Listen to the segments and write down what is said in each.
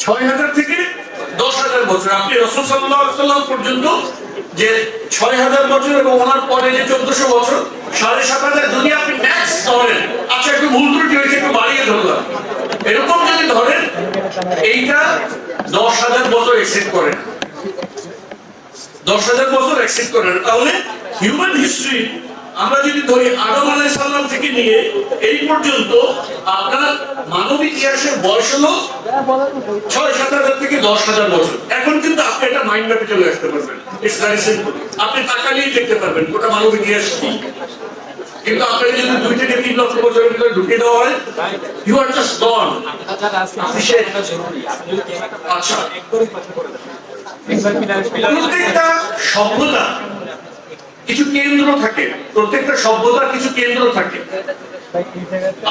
6000 থেকে 10000 বছর। আপনি রাসূল সাল্লাল্লাহু আলাইহি ওয়াসাল্লাম পর্যন্ত যে 6000 বছর এবং ওনার পরে যে 1400 বছর, 7500 যদি আপনি ম্যাক্স ধরেন, আচ্ছা একটু ভুল ত্রুটি হয়েছে একটু বাড়িয়ে ধরলাম, এরকম যদি ধরেন এইটা 10000 বছর এক্সেপ্ট করে না, 10000 বছর এক্সেপ্ট করে না। তাহলে হিউম্যান হিস্ট্রি আমরা যদি ধরি আদম আলাইহিস সালাম থেকে নিয়ে এই পর্যন্ত আপনার মানব ইতিহাসের বয়স হলো 6-7 থেকে 10,000 বছর। এখন কিন্তু আপনি এটা মাইন্ড ম্যাপে চলে আসতে পারবেন, ইটস ভেরি সিম্পল। আপনি তাকালেই দেখতে পারবেন গোটা মানব ইতিহাস কি। কিন্তু আপনাকে যদি 2 থেকে 3 লক্ষ বছরের ভিতরে ঢুকিয়ে দেওয়া হয়, ইউ আর জাস্ট গন। আচ্ছা, প্রত্যেকটা সভ্যতা কিছু কেন্দ্র থাকে, প্রত্যেকটা সভ্যতার কিছু কেন্দ্র থাকে।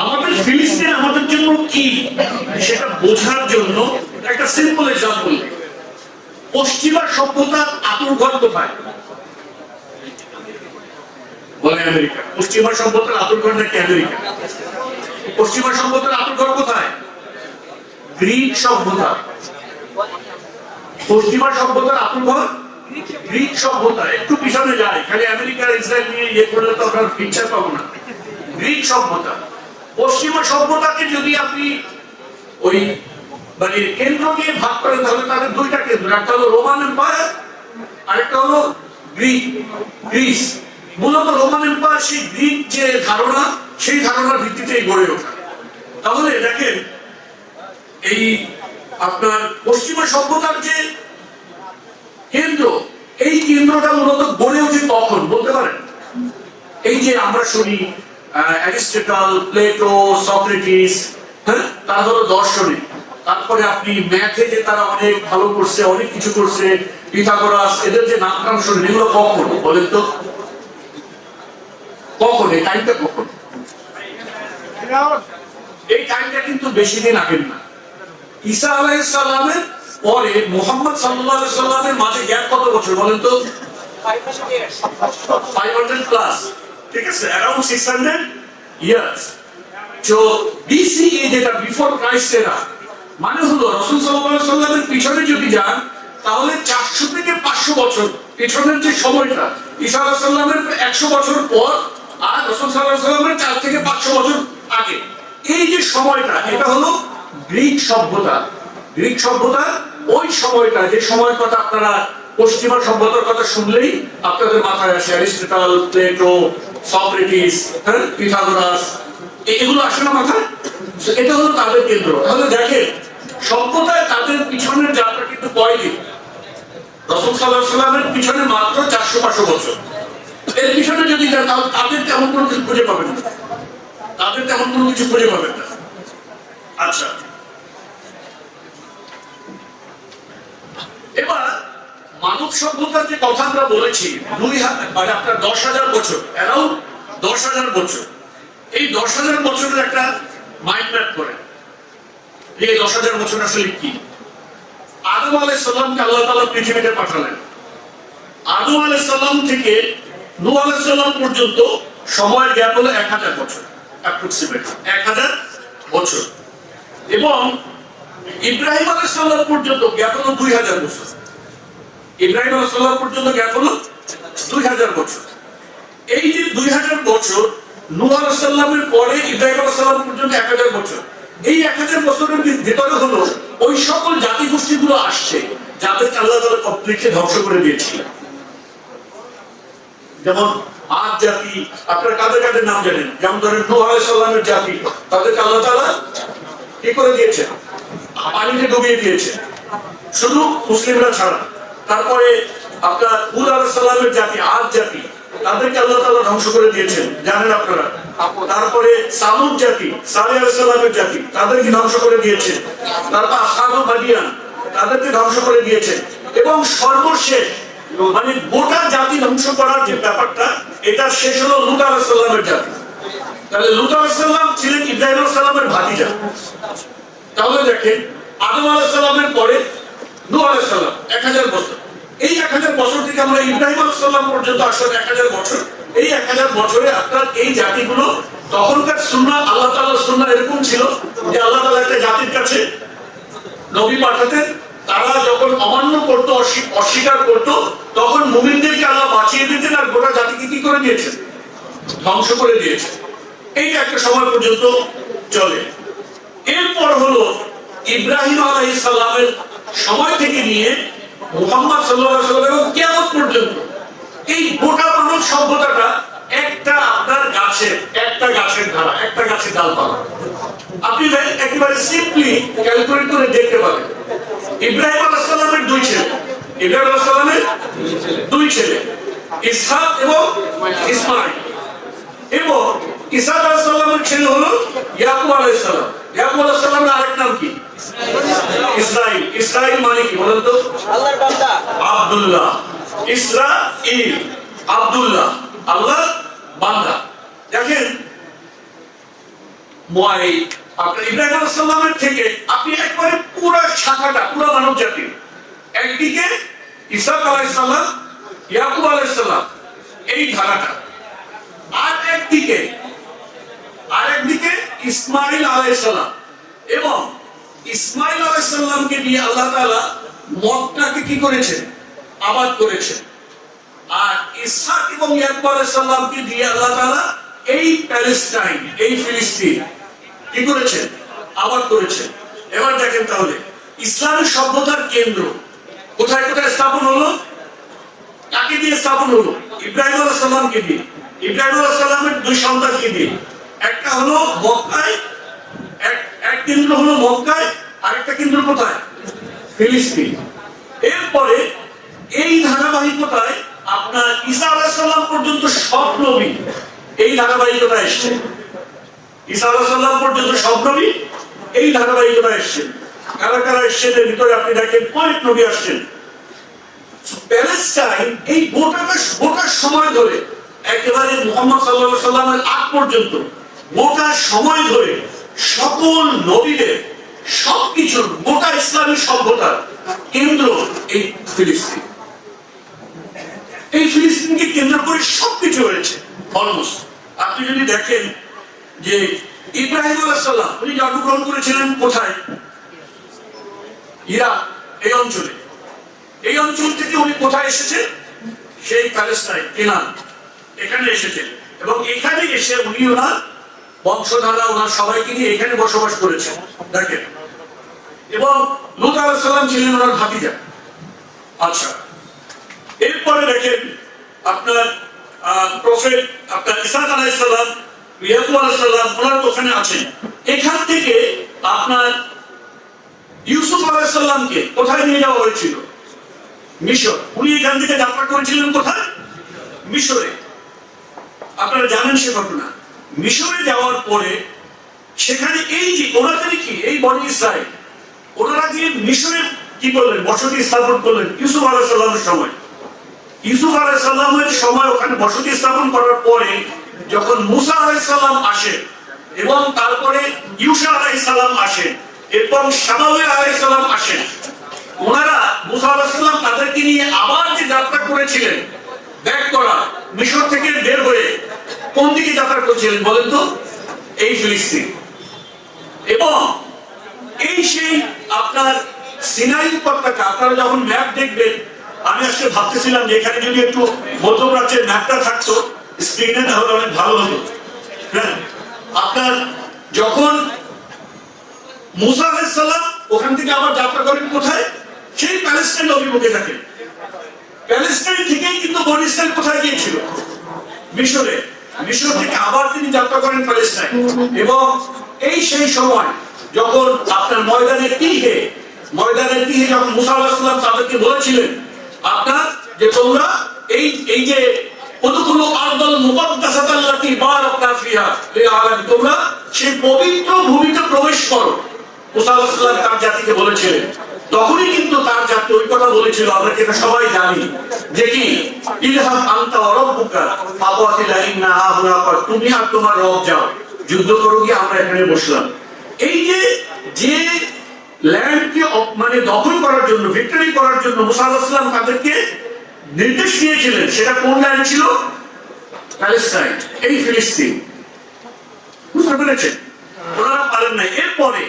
আমাদের ফিলিস্তিন আমাদের জন্য কি সেটা বোঝার জন্য একটা সিম্পল এক্সাম্পল। পশ্চিমা সভ্যতার আতুরঘর কোথায়? বলে আমেরিকা। পশ্চিমা সভ্যতার আতুরঘর নাকি আমেরিকা? পশ্চিমা সভ্যতার আতুরঘর কোথায়? গ্রিক সভ্যতা। পশ্চিমা সভ্যতার আতুরঘর গ্রিক সভ্যতা। একটু পিছনে যায়, খালি আমেরিকা ইসরায়েল নিয়ে ইয়ে করলে তো আমরা পিকচার পাবো না। গ্রিক সভ্যতা। পশ্চিমা সভ্যতাকে যদি আপনি ওই মানে কেন্দ্র দিয়ে ভাগ করেন তাহলে তাদের 2টা কেন্দ্র, একটা হলো রোমান এম্পায়ার আর একটা হলো গ্রিস। মূলত রোমান এম্পায়ার সেই গ্রিক যে ধারণা, সেই ধারণার ভিত্তিতেই গড়ে ওঠা। তাহলে দেখেন এই আপনার পশ্চিমা সভ্যতার যে কেন্দ্র, এই কেন্দ্রটা মূলত গড়ে ওঠে তখন বলতে পারেন এই যে আমরা শুনি অ্যারিস্টটল, প্লেটো, সক্রেটিস, হ্যাঁ, তারা হলো দর্শনে। তারপরে আপনি ম্যাথে যে তারা অনেক ভালো করছে, অনেক কিছু করছে, পিথাগোরাস, এদের যে নাম টাম শুনেন, এগুলো কখন বলেন তো? কখন? এই টাইমটা কখন? এই টাইমটা কিন্তু বেশি দিন আগের না। ঈসা আলাইহিস সালামের পরে মুহাম্মদ সাল্লাল্লাহু আলাইহি সাল্লামের মাঝে গ্যাপ কত বছর বলেন তো? 500 প্লাস, ঠিক আছে, अराउंड 600 ইয়ার্স। তো বিসিই যেটা বিফোর ক্রাইস্ট এরা, মানে হলো রাসূল সাল্লাল্লাহু আলাইহি সাল্লামের পিছনে যদি যান তাহলে 400 থেকে 500 বছর পিছনের যে সময়টা, ঈসা আলাইহিস সালামের 100 বছর পর আর রাসূল সাল্লাল্লাহু আলাইহি সাল্লামের 4 থেকে 500 বছর আগে, এই যে সময়টা, এটা হলো গ্রিক সভ্যতা। গ্রিক সভ্যতা ওই সময়টা, যে সময়ের কথা আপনারা পশ্চিমা সভ্যতার কথা শুনলেই আপনাদের মাথায় আসে অ্যারিস্টটল, প্লেটো, সক্রেটিস, হ্যাঁ, পিথাগোরাস, এগুলো আসে না মাথায়? এটা হলো তাদের কেন্দ্র। তাহলে দেখেন সভ্যতায় তাদের পিছনের যাত্রা কিন্তু কয়দিন? রাসূল সাল্লাল্লাহু আলাইহি সাল্লামের পিছনে মাত্র 400-500 বছর। এর পিছনে যদি যান তাহলে তাদের তেমন কোনো কিছু খুঁজে পাবেন না, তাদের তেমন কোনো কিছু খুঁজে পাবেন না। আচ্ছা, এবার মানব সভ্যতার যে কথা আমরা বলেছি, 10,000 বছর, অ্যারাউন্ড 10,000 বছর। এই 10,000 বছরের একটা মাইন্ড ম্যাপ করেন, এই 10,000 বছর আসলে কি। আদম আলাইহিস সালামকে আল্লাহ তাআলা পৃথিবীতে পাঠালেন। আদম আলাইহিস সালাম থেকে নূহ আলাইহিস সালাম পর্যন্ত সময়ের গ্যাপ হলো 1000 বছর, অ্যাপ্রক্সিমেট 1000 বছর। এবং ইব্রাহিম আলাইহিস সালাম পর্যন্ত গ্যাপ হলো 2000 বছর। ইব্রাহিম আলাইহিস সালাম পর্যন্ত গ্যাপ হলো 2000 বছর। এই যে 2000 বছর, নূহ আলাইহিস সালামের পরে ইব্রাহিম আলাইহিস সালাম পর্যন্ত 1000 বছর। এই 1000 বছরের ভিতরে হলো ওই সকল জাতিগোষ্ঠীগুলো আসছে যাদেরকে আল্লাহ তাআলা কমপ্লিটলি ধ্বংস করে দিয়েছিলেন। যেমন আদ জাতি, আপনারা কাদের কাদের নাম জানেন? যেমন ধরেন নূহ আলাইহিস সালামের জাতি, তাদেরকে আল্লাহ তাআলা কি করে দিয়েছেন? পানিতে ডুবিয়ে দিয়েছে, শুধু মুসলিমরা ছাড়া। তারপরে আপনার হুদ আলাইহিস সালামের জাতি, আদ জাতি, তাদেরকে আল্লাহ তাআলা ধ্বংস করে দিয়েছেন, জানেন আপনারা। তারপরে সামুদ জাতি, সালেহ আলাইহিস সালামের জাতি, তাদেরকে ধ্বংস করে দিয়েছেন। তারপর আসহাবুল মাদিয়ান, তাদেরকে ধ্বংস করে দিয়েছেন। এবং সর্বশেষ মানে গোটা জাতি ধ্বংস করার যে ব্যাপারটা, এটা শেষ হলো লূত আলাইহিস সালামের জাতি। তাহলে লূত আলাইহিস সালাম ছিলেন ইব্রাহিম আলাইহিস সালামের ভাতিজা। তাহলে দেখেন আদম আলাইহিস সালামের পরে নূহ আলাইহিস সালাম 1000 বছর। এই 1000 বছর থেকে আমরা ইব্রাহিম আলাইহিস সালাম পর্যন্ত আসলে 1000 বছর। এই 1000 বছরে আপনার এই জাতিগুলো, তখনকার সুন্নাহ, আল্লাহ তাআলার সুন্নাহ এরকম ছিল যে আল্লাহ তাআলা একটা জাতির কাছে নবী পাঠাতেন, তারা যখন অমান্য করতো, অস্বীকার করতো, তখন মুমিনদেরকে আল্লাহ বাঁচিয়ে দিতেন আর গোটা জাতিকে কি করে দিয়েছেন? ধ্বংস করে দিয়েছেন। এইটা একটা সময় পর্যন্ত চলে। এরপর হলো ইব্রাহিম আলাইহিস সালামের সময় থেকে নিয়ে মুহাম্মদ সাল্লাল্লাহু আলাইহি ওয়াসাল্লাম কিয়ামত পর্যন্ত এই গোটা মানব সভ্যতাটা একটা আপনার গাছের ধারা, একটা গাছের ডালপালা। আপনি একেবারে সিম্পলি ক্যালকুলেট করে দেখতে পাবেন। ইব্রাহিম আলাইহিস সালামের দুই ছেলে, ইসহাক এবং ইসমাঈল। এবং ইসহাক আলাইহিস সালামের ছেলে হলো ইয়াকুব আলাইহিস সালাম। ইয়াকুব আলাইহিস সালামের আরেক নাম কি? ইসরাইল। ইসরাইল মানে কি বলেন তো? আল্লাহর বান্দা। আব্দুল্লাহ। ইসরাইল, আব্দুল্লাহ, আল্লাহর বান্দা। দেখেন আপনার ইব্রাহিম আলাইহিস সালামের থেকে আপনি একবারে পুরো শাখাটা, পুরো মানব জাতি, একদিকে ইসহাক আলাইহিস সালাম, ইয়াকুব আলাইহিস সালাম, এই ধারাটা, আর একদিকে ইসমাঈল আলাইহিস সালাম। এবং ইসমাঈল আলাইহিস সালামকে দিয়ে আল্লাহ তাআলা মক্কাকে কি করেছেন? আবাদ করেছেন। আর ইসহাক এবং ইয়াকুব আলাইহিস সালামকে দিয়ে আল্লাহ তাআলা এই প্যালেস্টাইন, এই ফিলিস্তিন কি করেছেন? আবাদ করেছেন। এবার দেখেন তাহলে ইসলামী সভ্যতার কেন্দ্র কোথায় কোথায় স্থাপন হলো? কাকে দিয়ে স্থাপন হলো? ইব্রাহিম আলাইহিস সালামকে দিয়ে। ইব্রাহিম আলাইহিস সালামের দুই সন্তানকে দিয়ে। একটা হলো মক্কায়, এক কেন্দ্র হলো মক্কায়, আরেকটা কেন্দ্র কোথায়? ফিলিস্তিন। এরপরে এই ধারাবাহিকতায় আপনার ঈসা আলাইহিস সালাম পর্যন্ত সব নবী এই ধারাবাহিকতা এসেছে। ঈসা আলাইহিস সালাম পর্যন্ত সব নবী এই ধারাবাহিকতা এসেছে। কারা কারা এসেছেন এর ভিতরে আপনি দেখেন অনেক নবী আসছেন। প্যালেস্টাইন এই গোটা সময় ধরে, একেবারে মুহাম্মদ সাল্লাল্লাহু আলাইহি সাল্লামের আগ পর্যন্ত গোটা সময় ধরে সকল নবীদের সবকিছুর, গোটা ইসলামী সভ্যতার কেন্দ্র এই ফিলিস্তিন। এই ফিলিস্তিনকে কেন্দ্র করে সবকিছু হয়েছে অলমোস্ট। আপনি যদি দেখেন যে ইব্রাহিম আলাইহিস সালাম উনি জন্মগ্রহণ করেছিলেন কোথায়? ইরাক, এই অঞ্চলে। এই অঞ্চল থেকে উনি কোথায় এসেছেন? সেই প্যালেস্টাইন, কেনান, এখানে এসেছেন। এবং এখানে এসে উনি ওনার বংশধারা, ওনার সবাইকে নিয়ে এখানে বসবাস করেছেন। দেখেন, এবং লূত আলাইহিস সালাম ছিলেন ওনার ভাতিজা। আচ্ছা, এরপরে দেখেন আপনার প্রফেট আপনার ঈসা আলাইহিস সালাম, ইয়াকুব আলাইহিস সালাম, ওনারা ওখানে আছেন। এখান থেকে আপনার ইউসুফ আলাইহিস সালামকে কোথায় নিয়ে যাওয়া হয়েছিল? মিশর। উনি এখান থেকে যাত্রা করেছিলেন কোথায়? মিশরে। আপনারা জানেন সে ঘটনা। মিশরে যাওয়ার পরে সেখানে এই যে ওনাদের কি এই বনি ইসরাইল, ওনারা গিয়ে মিশরে কি করলেন? বসতি স্থাপন করলেন ইউসুফ আলাইহিস সালামের সময়। ইউসুফ আলাইহিস সালামের সময় ওখানে বসতি স্থাপন করার পরে যখন মুসা আলাইহিস সালাম আসেন এবং তারপরে ইউসা আলাইহিস সালাম আসেন এবং শামউয়েল আলাইহিস সালাম আসেন, ওনারা মুসা আলাইহিস সালাম তাদেরকে নিয়ে আবার যে যাত্রা করেছিলেন, ব্যাক করা, মিশর থেকে বের হয়ে কোন দিকে যাত্রা করেছিলেন বলেন তো? এই ফিলিস্তিন। এবং এই সেই আপনার সিনাই উপত্যকা, আপনারা যখন ম্যাপ দেখবেন, আমি আজকে ভাবতেছিলাম যে এখানে যদি একটু মধ্যপ্রাচ্যের ম্যাপটা থাকতো স্ক্রিনে তাহলে অনেক ভালো হতো। হ্যাঁ, আপনার যখন মুসা আলাইহিস সালাম ওখান থেকে আবার যাত্রা করেন কোথায়? সেই প্যালেস্টাইন অভিমুখে থাকেন। প্যালেস্টাইন থেকেই কিন্তু বনি ইসরাইল কোথায় গিয়েছিল? মিশরে। মিশর থেকে আবার তিনি যাত্রা করেন প্যালেস্টাইন। এবং এই সেই সময় যখন আপনার ময়দানে তিহে যখন মুসা আলাইহিস সালাম তাদেরকে বলেছিলেন আপনার যে তোমরা এই যে উদখুলু আরদাল মুকাদ্দাসাতাল্লাতী বারাকনা ফিহা লিআলাম, তোমরা সেই পবিত্র ভূমিতে প্রবেশ করো। মুসা আলাইহিস সালাম তার জাতিকে বলেছিলেন। তখনই কিন্তু তার জাতি ওই কথা বলেছিল, আমরা এটা সবাই জানি, যে কি ইলহাম আনতা ওয়া রাব্বুকা ফাকাতিলা ইন্না হাহুনা ক্বাদ, তুমি আর তোমার রব যাও, যুদ্ধ করো, গিয়ে আমরা এখানে বসলাম। এই যে ল্যান্ডকে মানে দখল করার জন্য, ভিক্টরি করার জন্য মুসা আলাইহিস সালাম তাদেরকে নির্দেশ দিয়েছিলেন, সেটা কোন ল্যান্ড ছিল? প্যালেস্টাইন, এই ফিলিস্তিন। বুঝতে পেরেছেন? ওনারা পারেন না। এরপরে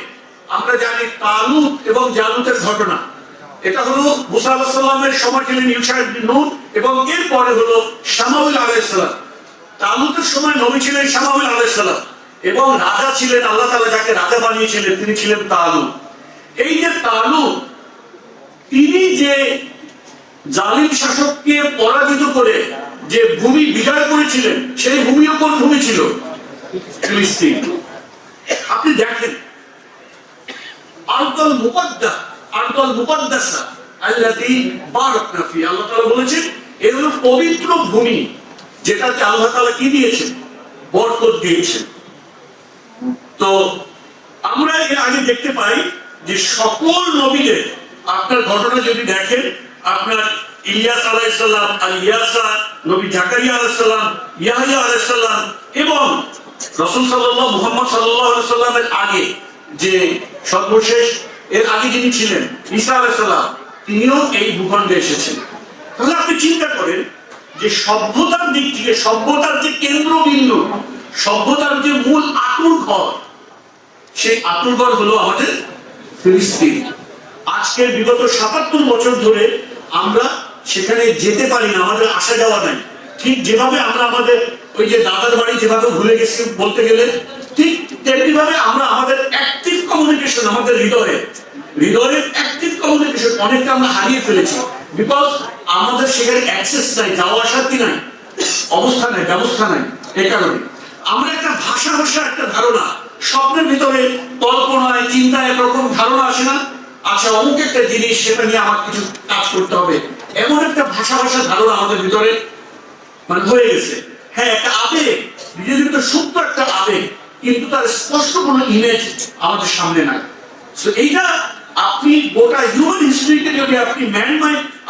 আমরা জানি তালুত এবং জালুতের ঘটনা। এটা হলো মুসা আলাইহিস সালামের সময় ছিলেন ইউশা ইবনে নূন এবং এর পরে হলো শামাউল আলাইহিস সালাম। তালুতের সময় নবী ছিলেন শামাউল আলাইহিস সালাম এবং রাজা ছিলেন আল্লাহ তাআলা যাকে রাজা বানিয়েছিলেন তিনি ছিলেন তালুত। এই যে তালুত তিনি যে জালিম শাসককে পরাজিত করে যে ভূমি বিজয় করেছিলেন সেই ভূমিও কোন ভূমি ছিল? ফিলিস্তিন। আপনি দেখেন আরদুল মুকদ্দাস, আরদুল মুকদ্দাসা আল্লাতী বারাকনা ফি, আল্লাহ তাআলা বলেছেন এর হলো পবিত্র ভূমি যেটাতে আল্লাহ তাআলা কি দিয়েছেন? বরকত দিয়েছেন। তো আমরা এর আগে দেখতে পাই যে সকল নবীদের আপনার ঘটনা যদি দেখেন, আপনার ইলিয়াস আলাইহিস সালাম, আল-ইয়াসা, নবী জাকারিয়া আলাইহিস সালাম, ইয়াহইয়া আলাইহিস সালাম এবং রাসূল সাল্লাল্লাহু মুহাম্মদ সাল্লাল্লাহু আলাইহি সাল্লামের আগে যে সর্বশেষ এর আগে যিনি ছিলেন ঈসা আলাইহিস সালাম, তিনিও এই ভূখণ্ডে এসেছেন। তাহলে আপনি চিন্তা করেন যে সভ্যতার দিক থেকে সভ্যতার যে কেন্দ্রবিন্দু, সভ্যতার যে মূল আঁতুড়ঘর, সেই আঁতুড়ঘর হলো আমাদের ফিলিস্তিন। আজকের বিগত ৭৭ বছর ধরে আমরা সেখানে যেতে পারি না, আমাদের আসা যাওয়া নাই। ঠিক যেভাবে আমরা আমাদের ওই যে দাদার বাড়ি যেভাবে ভুলে গেছি বলতে গেলে, ঠিক তেমনি ভাবে আমরা আমাদের অ্যাক্টিভ কমিউনিকেশন, আমাদের হৃদয়ের অ্যাক্টিভ কমিউনিকেশন অনেকটা আমরা হারিয়ে ফেলেছি। বিকজ আমাদের সেখানে অ্যাক্সেস নাই, যাওয়া আসার কি নাই, অবস্থা নাই, ব্যবস্থা নাই। এই কারণে আমরা একটা ভাষা একটা ধারণা, স্বপ্নের ভিতরে কল্পনায় চিন্তায় একরকম ধারণা আসে না, আচ্ছা অমুক একটা জিনিস সেটা নিয়ে আমার কিছু কাজ করতে হবে, এমন একটা ভাষা ধারণা আমাদের ভিতরে মানে হয়ে গেছে। হ্যাঁ, একটা আবেগ, নিজেদের ভিতরে সুপ্ত একটা আবেগ, কিন্তু তার স্পষ্ট কোনো ইমেজ আমাদের সামনে নাই। সো এইটা আপনি গোটা হিউম্যান হিস্ট্রিকে যদি আপনি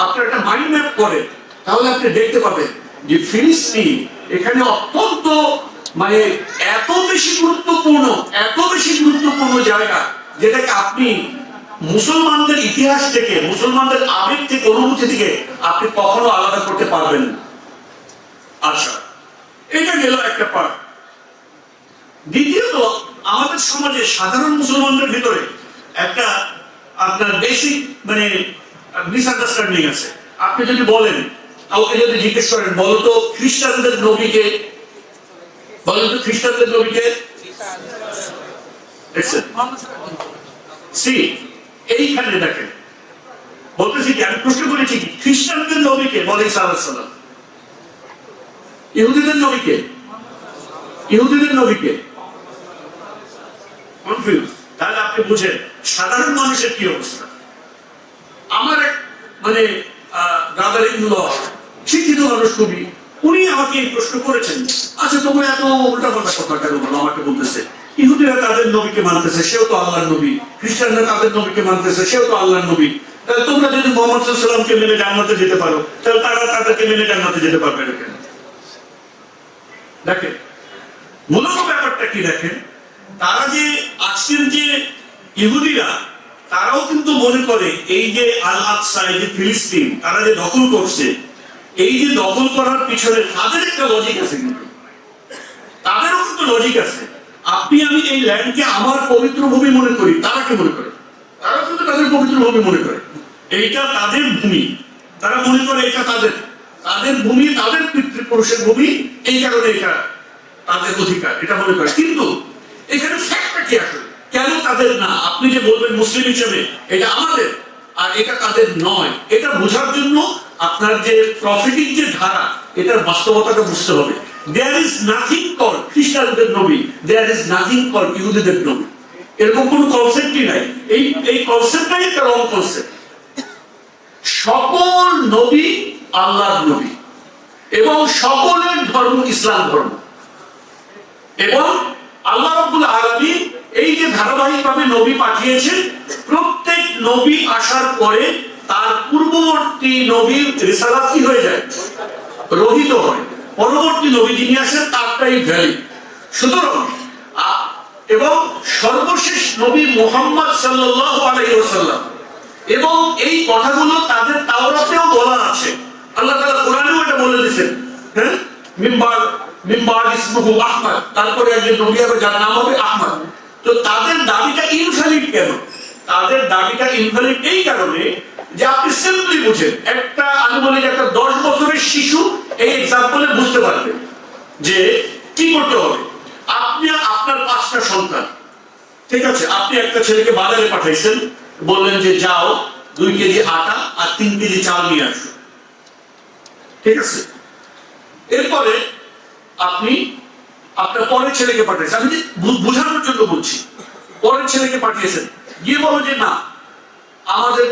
আপনার একটা মাইন্ড ম্যাপ করেন, তাহলে আপনি দেখতে পাবেন যে ফিলিস্তিন এখানে অত্যন্ত মানে এত বেশি গুরুত্বপূর্ণ জায়গা, যেটাকে আপনি মুসলমানদের ইতিহাস থেকে, মুসলমানদের আবেগ থেকে, অনুভূতি থেকে আপনি কখনো আলাদা করতে পারবেন না। আচ্ছা, এটা গেল একটা পার্ট। দ্বিতীয়ত, আমাদের সমাজে সাধারণ মুসলমানদের ভিতরে একটা আপনার বেসিক মানে মিসআন্ডারস্ট্যান্ডিং আছে। আপনি যদি বলেন, কাউকে যদি জিজ্ঞেস করেন বলতো খ্রিস্টানদের নবীকে, এইখানে দেখেন বলতেছি কি, আমি প্রশ্ন করেছি কি খ্রিস্টানদের নবীকে বলে ঈসা আলাইহিস সালাম, ইহুদিদের নবীকে কনফিউজ। তাহলে আপনি বুঝেন সাধারণ মানুষের কি অবস্থা। আমার এক মানে ব্রাদার ইন ল, শিক্ষিত মানুষ খুবই, উনি আমাকে এই প্রশ্ন করেছেন, আচ্ছা তোমরা এত উল্টাপাল্টা কথা কেন বলো? আমাকে বলতেছে ইহুদিরা তাদের নবীকে মানতেছে, সেও তো আল্লাহর নবী, খ্রিস্টানরা তাদের নবীকে মানতেছে, সেও তো আল্লাহর নবী, তাহলে তোমরা যদি মুহাম্মদ সাল্লাল্লাহু আলাইহি ওয়াসাল্লামকে মেনে জান্নাতে যেতে পারো, তাহলে তারা তাদেরকে মেনে জান্নাতে যেতে পারবে না কেন? দেখেন মূলত ব্যাপারটা কি, দেখেন তারা যে আজকের যে ইহুদিরা, তারাও কিন্তু মনে করে এই যে আল আকসা, এই যে ফিলিস্তিন তারা যে দখল করছে, এই যে দখল করার পিছনে তাদের একটা লজিক আছে, কিন্তু তাদেরও কিন্তু লজিক আছে। আপনি আমি এই ল্যান্ডকে আমার পবিত্র ভূমি মনে করি, তারা কি মনে করে? তারাও কিন্তু তাদের পবিত্র ভূমি মনে করে, এইটা তাদের ভূমি, তারা মনে করে এটা তাদের ভূমি, তাদের পিতৃপুরুষের ভূমি, এই কারণে এটা তাদের অধিকার, এটা মনে করে। কিন্তু এখানে ফ্যাক্টটা কি আসলে, কেন তাদের না? আপনি যে বলবেন মুসলিম হিসেবে এটা আমাদের আর এটা তাদের নয়, এটা বোঝার জন্য আপনার যে প্রফিটিক যে ধারা, এটার বাস্তবতাটা বুঝতে হবে। দেয়ার ইজ নাথিং কল্ড খ্রিস্টানদের নবী, দেয়ার ইজ নাথিং কল্ড ইহুদিদের নবী, এরকম কোন কনসেপ্টই নাই। এই কনসেপ্টটাই একটা রং কনসেপ্ট। সকল নবী আল্লাহর নবী এবং সকলের ধর্ম ইসলাম ধর্ম, এবং আল্লাহ রাব্বুল আলামিন এই যে ধারাবাহিকভাবে নবী পাঠিয়েছেন, প্রত্যেক নবী আসার পরে তার পূর্ববর্তী নবীর রিসালাত কি হয়ে যায়? রহিত হয়। পরবর্তী নবী যিনি আসেন তারটাই ভ্যালিড। সুতরাং এবং সর্বশেষ নবী মুহাম্মদ সাল্লাল্লাহু আলাইহি ওয়াসাল্লাম, এবং এই কথাগুলো তাদের তাওরাতেও বলা আছে, আল্লাহ তাআলা কোরআনেও এটা বলে দিয়েছেন। হ্যাঁ, মিম্বার ইসমুহু আহমদ, তারপরে একজন নবী হবে যার নাম হবে আহমদ। তো তাদের দাবিটা ইনভ্যালিড কেন? তাদের দাবিটা ইনভ্যালিড এই কারণে যে আপনি সিম্পলি বুঝেন, একটা আমি বলি যে একটা 10 বছরের শিশু এই এক্সাম্পলে বুঝতে পারবে যে কি করতে হবে। আপনি আপনার 5টা সন্তান, ঠিক আছে, আপনি একটা ছেলেকে বাজারে পাঠাইছেন, বললেন যে যাও 2 কেজি আটা আর 3 কেজি চাল নিয়ে আসো, ঠিক আছে। এরপরে আপনি আপনার পরের ছেলেকে পাঠিয়েছেন, আমি বোঝানোর জন্য বলছি, পরের ছেলেকে পাঠিয়েছেন, গিয়ে বলো যে না আমাদের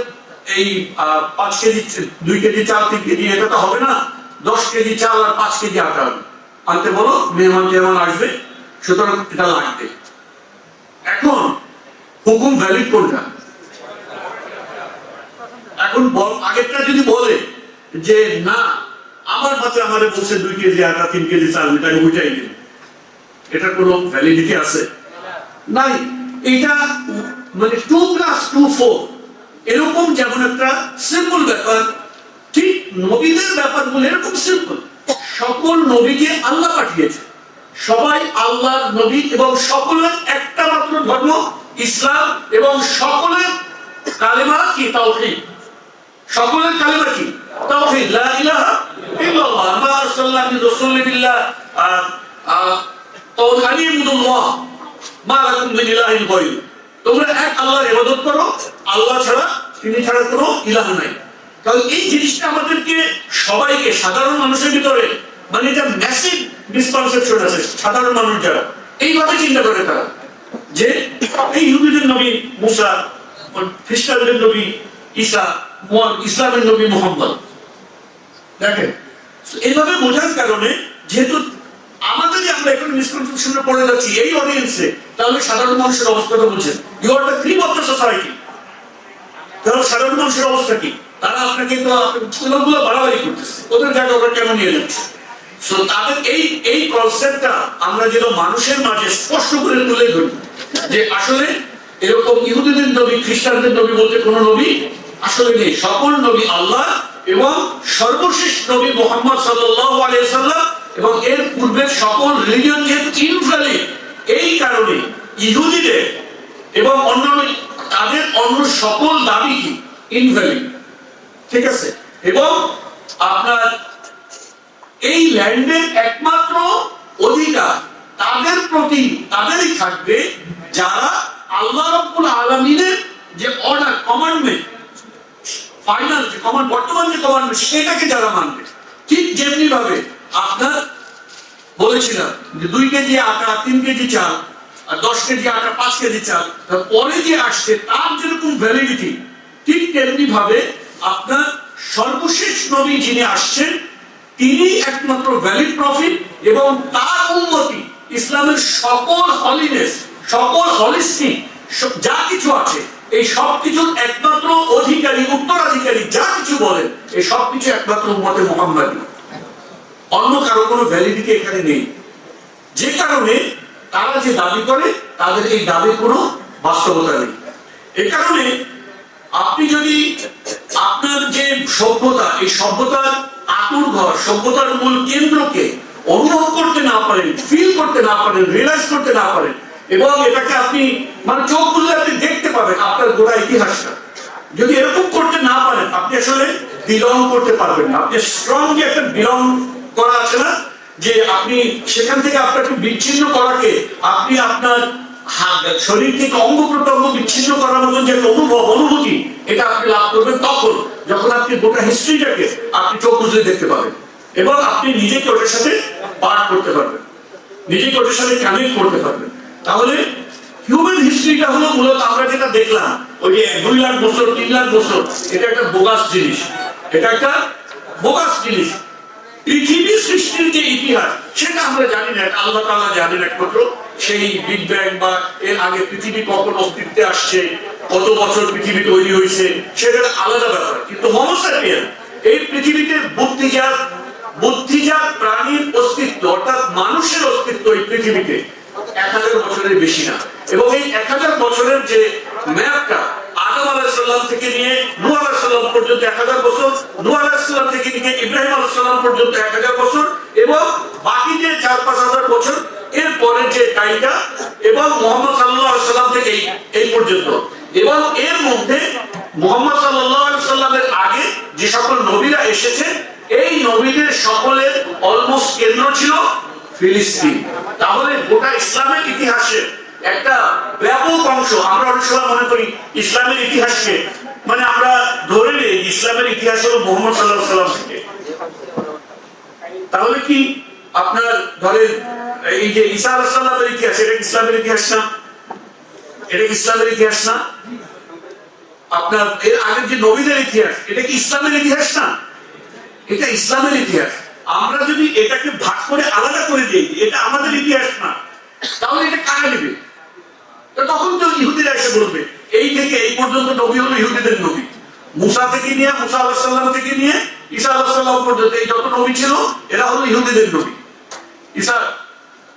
এই 5 কেজি 2 কেজি চাল 3 কেজি এটা তো হবে না, 10 কেজি চাল আর 5 কেজি আটা আনতে বলো, মেহমান যেমন আসবে, সুতরাং এটা লাগবে। এখন হুকুম ভ্যালিড কোনটা? এখন আগেরটা যদি বলে যে না আমার বাচ্চা আমাদের বলছে 2 কেজি আটা 3 কেজি চাল, এটাকে উঠাই দিন, এটা কোনো ভ্যালিডিটি আছে? নাই। এটা মানে 2 + 2 4 এরকম যেমন একটা সিম্পল ব্যাপার, ঠিক নবীদের ব্যাপারগুলো এরকম সিম্পল। সকল নবীকে আল্লাহ পাঠিয়েছে, সবাই আল্লাহর নবী এবং সকলের একটা মাত্র ধর্ম ইসলাম, এবং সকলের কালেমা কি? তাওহীদ। সকলের কালেমা কি? তাওহীদ, লা ইলাহা ইল্লাল্লাহ, মা আরসালনা মির রাসূলিন ইল্লা তাওহীদুল্লাহ মা লাকুম মিন ইলাহিন গায়রু। তোমরা এক আল্লাহর ইবাদত করো, আল্লাহ ছাড়া, তিনি ছাড়া কোনো ইলাহ নাই। কারণ এই জিনিসটা আমাদেরকে সবাইকে, সাধারণ মানুষের ভিতরে মানে এটা ম্যাসিভ মিসকনসেপশন আছে। সাধারণ মানুষ যারা এইভাবে চিন্তা করে, তারা যে এই ইহুদিদের নবী মুসা, খ্রিস্টানদের নবী ঈসা, ইসলামের নবী মুহাম্মদ। দেখেন এইভাবে বোঝার কারণে, যেহেতু আমাদেরই আমরা এখন মিসকনসেপশনে পড়ে যাচ্ছি এই অডিয়েন্সে, তাহলে সাধারণ মানুষের অবস্থাটা বুঝেন। You are the cream of the society. তাহলে সাধারণ মানুষের অবস্থা কি? তারা আপনাকে তো ছেলেগুলো বাড়াবাড়ি করতেছে, ওদের জায়গা ওরা কেন নিয়ে যাচ্ছে? সো তাদের এই কনসেপ্টটা আমরা যেন মানুষের মাঝে স্পষ্ট করে তুলে ধরি যে আসলে এরকম ইহুদিদের নবী খ্রিস্টানদের নবী বলতে কোনো নবী আসলে নেই। সকল নবী আল্লাহ এবং সর্বশেষ নবী মুহাম্মদ সাল্লাল্লাহু আলাইহি সাল্লাম, এবং এর পূর্বের সকল রিলিজিয়ন যেহেতু ইনভ্যালিড, এই কারণে ইহুদিদের এবং অন্যান্য তাদের অন্য সকল দাবি কি? ইনভ্যালিড, ঠিক আছে। এবং আপনার এই ল্যান্ডের একমাত্র অধিকার তাদের প্রতি তাদেরই থাকবে যারা আল্লাহ রাব্বুল আলামিনের যে অর্ডার, কমান্ডমেন্ট, ফাইনাল যে কমান্ড, বর্তমান যে কমান্ডমেন্ট, সেটাকে যারা মানবে। ঠিক যেমনি ভাবে আপনার বলেছিলাম যে 2 কেজি আটা 3 কেজি চাল আর 10 কেজি আটা 5 কেজি চাল, পরে যে আসছে তার যেরকম ভ্যালিডিটি, ঠিক তেমনি ভাবে আপনার সর্বশেষ নবী যিনি আসছেন তিনি একমাত্র ভ্যালিড প্রফিট, এবং তার উম্মতি ইসলামের সকল হলিনেস, সকল হলিস্টি যা কিছু আছে, এই সব কিছুর একমাত্র অধিকারী, উত্তরাধিকারী যা কিছু বলেন, এই সব কিছু একমাত্র উম্মতে মুহাম্মাদী। অন্য কারো কোনো ভ্যালিডিটি এখানে নেই। যে কারণে তারা যে দাবি করে, তাদের এই দাবির কোনো বাস্তবতা নেই। এই কারণে আপনি যদি আপনার যে সভ্যতা, এই সভ্যতার আতুর ঘর, সভ্যতার মূল কেন্দ্রকে অনুভব করতে না পারেন, ফিল করতে না পারেন, রিয়েলাইজ করতে না পারেন, এবং এটাকে আপনি মানে চোখ বুঝলে আপনি দেখতে পাবেন আপনার গোড়া ইতিহাসটা, যদি এরকম করতে না পারেন, আপনি আসলে বিলং করতে পারবেন না। আপনি স্ট্রং যে একটা বিলং করা আছে না, যে আপনি সেখান থেকে আপনাকে বিচ্ছিন্ন করাকে আপনি আপনার শরীর থেকে অঙ্গ প্রত্যঙ্গ বিচ্ছিন্ন করার মতন যে অনুভূতি, এটা আপনি লাভ করবেন তখন যখন আপনি গোটা হিস্ট্রিটাকে আপনি চোখ বুঝলে দেখতে পাবেন, এবং আপনি নিজেকে ওটার সাথে পাঠ করতে পারবেন, নিজেকে ওটার সাথে কানেক্ট করতে পারবেন। তাহলে হিউম্যান হিস্ট্রিটা হলো মূলত আমরা যেটা দেখলাম, ওই যে 2 লাখ বছর 3 লাখ বছর, এটা একটা বোগাস জিনিস, এটা একটা বোগাস জিনিস। পৃথিবী সৃষ্টির যে ইতিহাস সেটা আমরা জানি না, আল্লাহ তাআলা জানেন একমাত্র। সেই বিগ ব্যাং বা এর আগে পৃথিবী কখন অস্তিত্বে আসছে, কত বছর পৃথিবী তৈরি হয়েছে, সেটা আলাদা ব্যাপার। কিন্তু হোমো স্যাপিয়েন্স, এই পৃথিবীতে বুদ্ধিজাত প্রাণীর অস্তিত্ব, অর্থাৎ মানুষের অস্তিত্ব এই পৃথিবীতে 1000 বছরের বেশি না। এবং এই 1000 বছরের যে ম্যাপটা, আদম আলাইহিস সালাম থেকে নিয়ে নূহ আলাইহিস সালাম পর্যন্ত 1000 বছর, নূহ আলাইহিস সালাম থেকে নিয়ে ইব্রাহিম আলাইহিস সালাম পর্যন্ত 1000 বছর, এবং বাকি যে 4-5 হাজার বছর, এর পরের যে টাইমটা এবং মুহাম্মদ সাল্লাল্লাহু আলাইহি সাল্লাম থেকে এই পর্যন্ত, এবং এর মধ্যে মুহাম্মদ সাল্লাল্লাহু আলাইহি সাল্লামের আগে যে সকল নবীরা এসেছে এই নবীদের সকলের অলমোস্ট কেন্দ্র ছিল ফিলিস্তিন। তাহলে গোটা ইসলামের ইতিহাসে একটা ব্যাপক অংশ, আমরা অনেক সময় মনে করি ইসলামের ইতিহাসকে মানে আমরা ধরে নিই ইসলামের ইতিহাস হলো মুহাম্মদ সাল্লাল্লাহু আলাইহি সাল্লাম থেকে। তাহলে কি আপনার ধরেন এই যে ঈসা আলাইহিস সালামের ইতিহাস, এটা ইসলামের ইতিহাস না? এটা ইসলামের ইতিহাস না? আপনার এর আগের যে নবীদের ইতিহাস, এটা কি ইসলামের ইতিহাস না? এটা ইসলামের ইতিহাস। আমরা যদি এটাকে ভাগ করে আলাদা করে দিই, এটা আমাদের ইতিহাস না, তাহলে এটা কারা নেবে? তখন তো ইহুদিরা এসে বলবে এই থেকে এই পর্যন্ত নবী হলো ইহুদিদের নবী। মুসা থেকে নিয়ে, মুসা আলাইহিস সালাম থেকে নিয়ে ঈসা আলাইহিস সালাম পর্যন্ত এই যত নবী ছিল এরা হলো ইহুদিদের নবী। ঈসা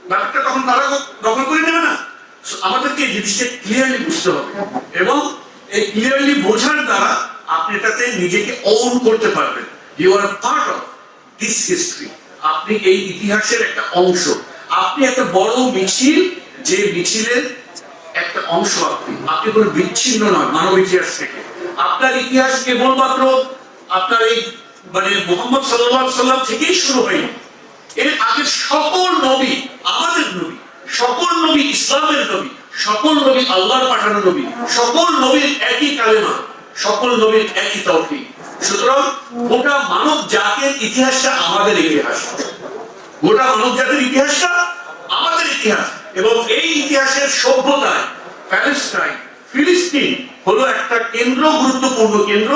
ব্যাপারটা তখন তারা দখল করে নেবে না? আমাদেরকে এই জিনিসটা ক্লিয়ারলি বুঝতে হবে, এবং এই ক্লিয়ারলি বোঝার দ্বারা আপনি এটাতে নিজেকে ওন করতে পারবেন। You are part of this history. আপনি এই ইতিহাসের একটা অংশ, আপনি একটা বড় মিছিল, যে মিছিলের একটা অংশ আপনি কোনো বিচ্ছিন্ন নয় মানব ইতিহাস থেকে। আপনার ইতিহাস কেবলমাত্র আপনার এই মানে মুহাম্মদ সাল্লাল্লাহু আলাইহি সাল্লাম থেকেই শুরু হয়নি। এর আগে সকল নবী আমাদের নবী, সকল নবী ইসলামের নবী, সকল নবী আল্লাহর পাঠানো নবী, সকল নবীর একই কালেমা, সকল নবীর একই তাওহীদ। সুতরাং গোটা মানব জাতির ইতিহাসটা আমাদের ইতিহাস, গোটা মানব জাতির ইতিহাসটা আমাদের ইতিহাস। এবং এই ইতিহাসের সভ্যতায় প্যালেস্টাইন, ফিলিস্তিন হলো একটা কেন্দ্র, গুরুত্বপূর্ণ কেন্দ্র।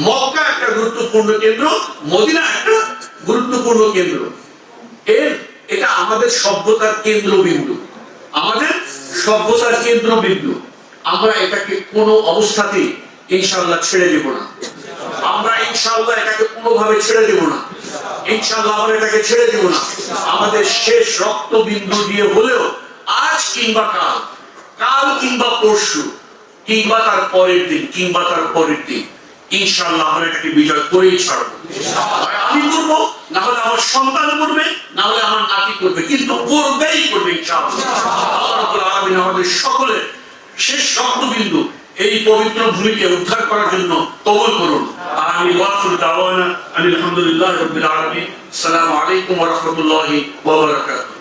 মক্কা একটা গুরুত্বপূর্ণ কেন্দ্র, মদিনা একটা গুরুত্বপূর্ণ কেন্দ্র। এটা আমাদের সভ্যতার কেন্দ্রবিন্দু, আমাদের সভ্যতার কেন্দ্রবিন্দু। আমরা এটাকে কোনো অবস্থাতেই ইনশাআল্লাহ ছেড়ে দেব না। আমরা ইনশাআল্লাহ এটাকে কোনোভাবে ছেড়ে দেব না। ইনশাআল্লাহ আমরা এটাকে ছেড়ে দেব না। আমাদের শেষ রক্তবিন্দু দিয়ে হলেও আজ কিংবা কাল, কাল কিংবা পরশু, কিংবা তার পরের দিন, কিংবা তার পরের দিন, ইনশাআল্লাহ আমরা এটাকে বিজয় করেই ছাড়বো। আমি করবো, না হলে আমার সন্তান করবে, না হলে আমার নাতি করবে, কিন্তু করবেই করবে ইনশাআল্লাহ। আল্লাহ রাব্বুল আলামিন আমাদের সকলের শেষ রক্তবিন্দু এই পবিত্র ভূমিকে উদ্ধার করার জন্য কবুল করুন। আমিন। ওয়া আখিরু দাওয়ানা আলহামদুলিল্লাহি রাব্বিল আলামিন। আসসালামু আলাইকুম ওয়া রাহমাতুল্লাহি ওয়া বারাকাতুহু।